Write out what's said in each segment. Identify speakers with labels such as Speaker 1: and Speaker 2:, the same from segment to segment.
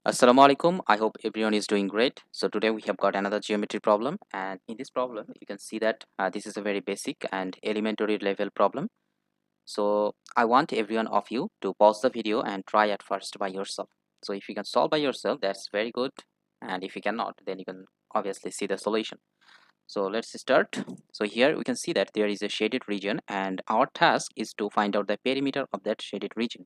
Speaker 1: Assalamu alaikum. I hope everyone is doing great. So today we have got another geometry problem, and in this problem you can see that this is a very basic and elementary level problem. So I want every one of you to pause the video and try at first by yourself. So if you can solve by yourself, that's very good, and if you cannot, then you can obviously see the solution. So let's start. So here we can see that there is a shaded region, and our task is to find out the perimeter of that shaded region.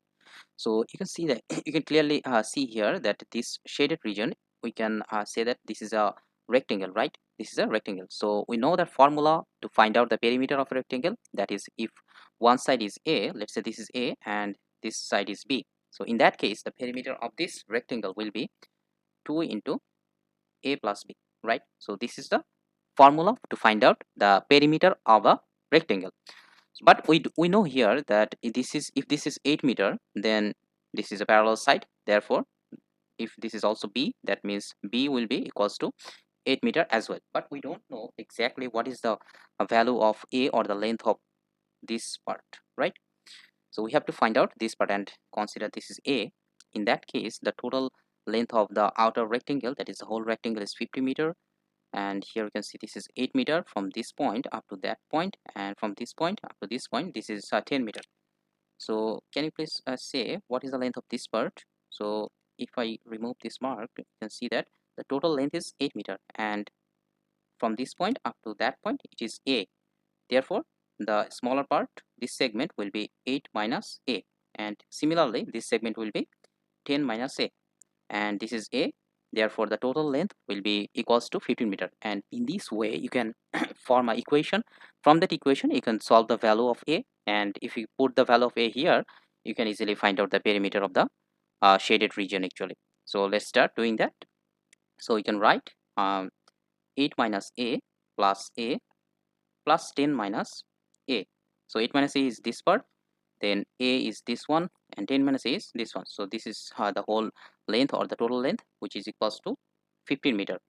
Speaker 1: So you can see that you can clearly see here that this shaded region, we can say that this is a rectangle, right? This is a rectangle. So we know the formula to find out the perimeter of a rectangle, that is, if one side is A, let's say this is A and this side is B. So in that case, the perimeter of this rectangle will be 2 into A plus B, right? So this is the formula to find out the perimeter of a rectangle. But we know here that if this is 8 meter, then this is a parallel side. Therefore, if this is also B, that means B will be equals to 8 meter as well. But we don't know exactly what is the value of A, or the length of this part, right? So we have to find out this part and consider this is A. In that case, the total length of the outer rectangle, that is the whole rectangle, is 50 meter. And here you can see this is 8 meter from this point up to that point, and from this point up to this point this is 10 meter. So can you please say what is the length of this part? So if I remove this mark, you can see that the total length is 8 meter, and from this point up to that point it is A. Therefore the smaller part, this segment, will be 8 minus A, and similarly this segment will be 10 minus A, and this is A. Therefore the total length will be equals to 15 meter. And in this way you can form an equation. From that equation you can solve the value of A, and if you put the value of A here, you can easily find out the perimeter of the shaded region actually. So let's start doing that. So you can write 8 minus A plus 10 minus A. So 8 minus A is this part, then A is this one, and 10 minus A is this one. So this is the whole length, or the total length, which is equals to 15 meter.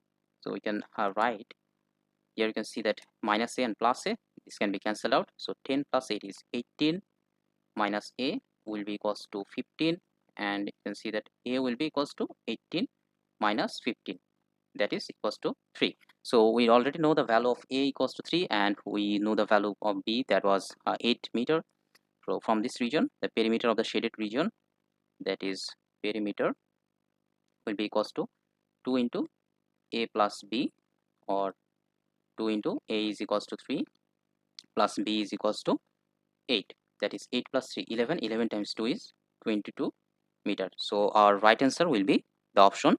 Speaker 1: So we can write here, you can see that minus A and plus A, this can be cancelled out. So 10 plus 8 is 18, minus A will be equals to 15, and you can see that A will be equals to 18 minus 15, that is equals to 3. So we already know the value of A equals to 3, and we know the value of B, that was 8 meter. So from this region, the perimeter of the shaded region, that is perimeter, will be equals to 2 into A plus B, or 2 into A is equals to 3 plus B is equals to 8, that is 8 plus 3 11, 11 times 2 is 22 meter. So our right answer will be the option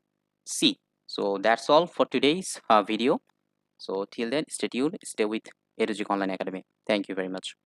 Speaker 1: C. So that's all for today's video. So till then, stay tuned, stay with Edugic Online Academy. Thank you very much.